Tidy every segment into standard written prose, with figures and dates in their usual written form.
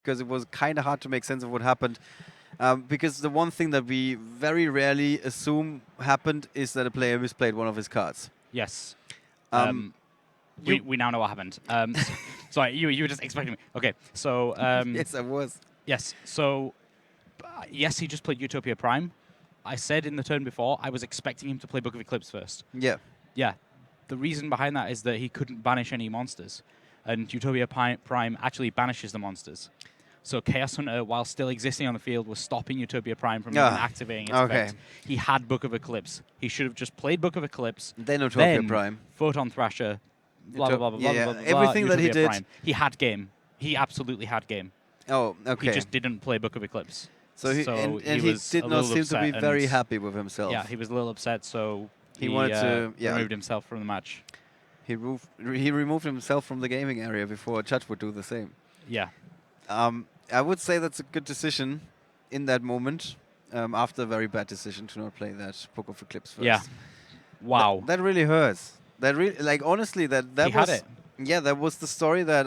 because it was kind of hard to make sense of what happened. Because the one thing that we very rarely assume happened is that a player misplayed one of his cards. Yes. Um, We now know what happened. Sorry, you were just expecting me. Okay, so yes, I was. yes, so yes, he just played Utopia Prime. I said in the turn before I was expecting him to play Book of Eclipse first. Yeah. Yeah, the reason behind that is that he couldn't banish any monsters, and Utopia Prime actually banishes the monsters. So Chaos Hunter, while still existing on the field, was stopping Utopia Prime from even activating its effect. He had Book of Eclipse. He should have just played Book of Eclipse. Then Utopia then Prime. Photon Thrasher, blah, blah, blah, blah, yeah, blah, blah, everything blah, that he Utopia did. Prime. He had game. He absolutely had game. Oh, okay. He just didn't play Book of Eclipse. So he did not seem to be very happy with himself. Yeah, he was a little upset, so he wanted to removed himself from the match. He removed himself from the gaming area before Chad would do the same. Yeah. I would say that's a good decision in that moment, after a very bad decision to not play that Book of Eclipse first. Yeah. Wow. That really hurts. That really, like, honestly, that he was... had it. Yeah, that was the story that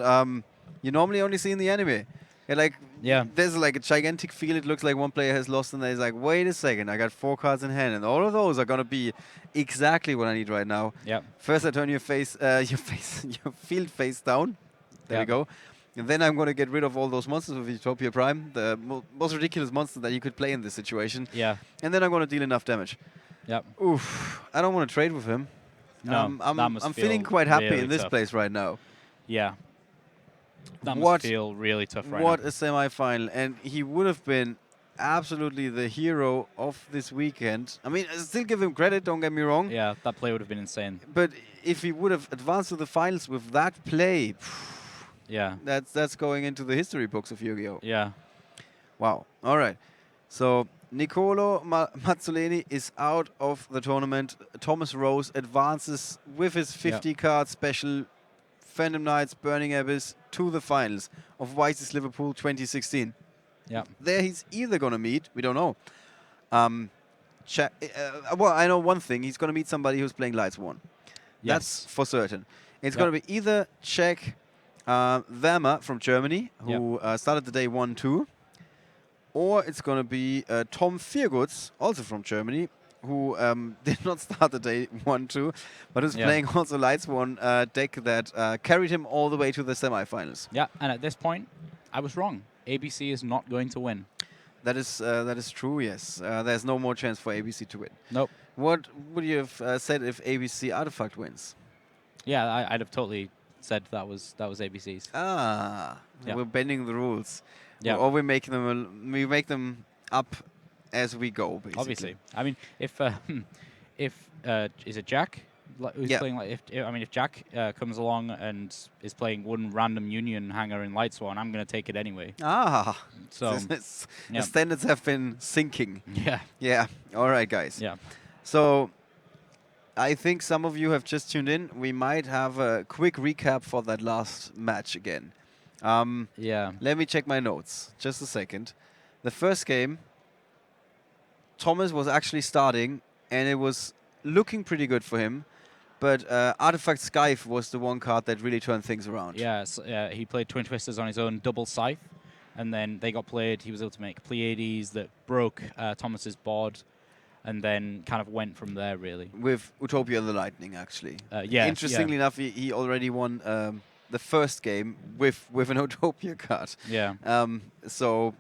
you normally only see in the anime. There's like a gigantic field. It looks like one player has lost, and then he's like, wait a second, I got 4 cards in hand, and all of those are gonna be exactly what I need right now. Yeah. First, I turn your field face down. There we go. And then I'm gonna get rid of all those monsters with Utopia Prime, the most ridiculous monster that you could play in this situation. Yeah. And then I'm gonna deal enough damage. Yep. Oof. I don't want to trade with him. No, I'm feeling quite happy really in this tough. place right now. Yeah. That must feel really tough right now. What a semi-final. And he would have been absolutely the hero of this weekend. I mean, I still give him credit, don't get me wrong. Yeah, that play would have been insane. But if he would have advanced to the finals with that play, yeah, that's going into the history books of Yu-Gi-Oh! Yeah. Wow. All right. So Nicolo Mazzolini is out of the tournament. Thomas Rose advances with his 50-card special Phantom Knights Burning Abyss to the finals of YCS Liverpool 2016. Yeah. There he's either going to meet, we don't know. Well, I know one thing. He's going to meet somebody who's playing Lights 1. Yes. That's for certain. It's going to be either Czech Wermer from Germany, who started the day 1-2, or it's going to be Tom Vierguts, also from Germany, who did not start the day 1-2, but is playing also Lights 1 deck that carried him all the way to the semifinals. Yeah, and at this point, I was wrong. ABC is not going to win. That is true, yes. There's no more chance for ABC to win. Nope. What would you have said if ABC Artifact wins? Yeah, I'd have totally said that was ABC's. We're bending the rules. Yeah. Or we make them up as we go, basically. Obviously. I mean, if is it Jack who's playing if Jack comes along and is playing one random Union hanger in Light Swan, I'm going to take it anyway. So the standards have been sinking. Yeah. Yeah. All right, guys. Yeah. So I think some of you have just tuned in. We might have a quick recap for that last match again. Let me check my notes. Just a second. The first game, Thomas was actually starting, and it was looking pretty good for him. But Artifact Scythe was the one card that really turned things around. Yeah, he played Twin Twisters on his own double Scythe, and then they got played. He was able to make Pleiades that broke Thomas's board, and then kind of went from there, really. With Utopia the Lightning, actually. Interestingly enough, he already won the first game with an Utopia card. Yeah. So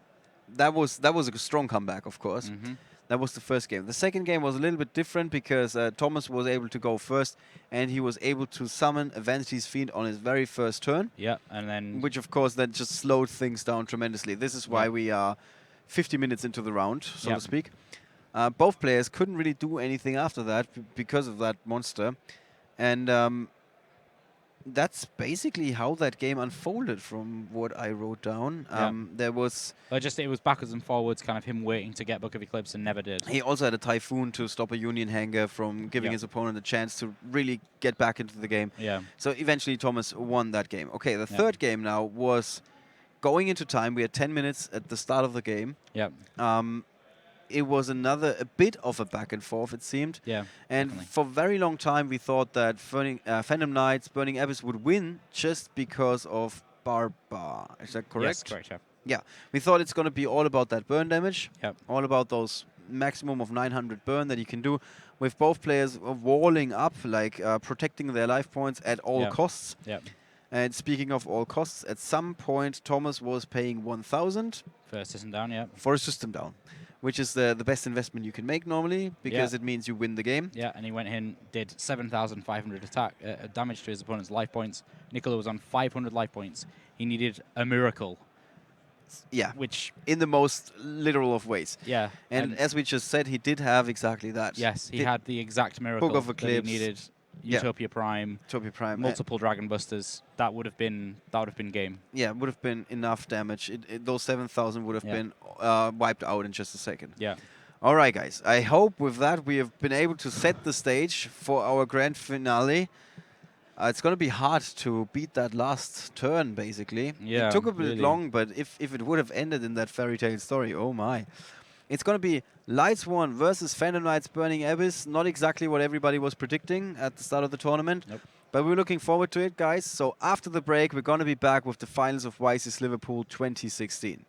that was a strong comeback, of course. Mm-hmm. That was the first game. The second game was a little bit different because Thomas was able to go first, and he was able to summon a Vanity's Fiend on his very first turn. Yeah, and then... Which, of course, then just slowed things down tremendously. This is why we are 50 minutes into the round, so to speak. Both players couldn't really do anything after that because of that monster. And that's basically how that game unfolded from what I wrote down. There was... it was backwards and forwards, kind of him waiting to get Book of Eclipse and never did. He also had a Typhoon to stop a Union Hanger from giving his opponent a chance to really get back into the game. Yeah. So eventually Thomas won that game. Okay, the third game now was going into time. We had 10 minutes at the start of the game. Yeah. It was a bit of a back and forth, it seemed. Yeah, and for a very long time, we thought that Phantom Knights Burning Abyss would win just because of Barbar. Is that correct? Yes, correct, yeah. Yeah, we thought it's going to be all about that burn damage. Yep. All about those maximum of 900 burn that you can do with both players walling up, like protecting their life points at all costs. Yep. And speaking of all costs, at some point Thomas was paying 1,000 for a system down. Yeah. For a system down, which is the best investment you can make normally, because it means you win the game. Yeah, and he went in, did 7,500 attack damage to his opponent's life points. Nicola was on 500 life points. He needed a miracle. Yeah, which in the most literal of ways. Yeah, and as we just said, he did have exactly that. Yes, he had the exact miracle Book of Eclipse. that he needed. Utopia Prime, multiple Dragon Busters. That would have been game. Yeah, would have been enough damage. Those 7,000 would have been wiped out in just a second. Yeah. All right, guys. I hope with that we have been able to set the stage for our grand finale. It's going to be hard to beat that last turn, basically. Yeah, it took a bit long, but if it would have ended in that fairy tale story, oh my. It's going to be Lightsworn versus Phantom Knights Burning Abyss. Not exactly what everybody was predicting at the start of the tournament. Nope. But we're looking forward to it, guys. So after the break, we're going to be back with the finals of YCS Liverpool 2016.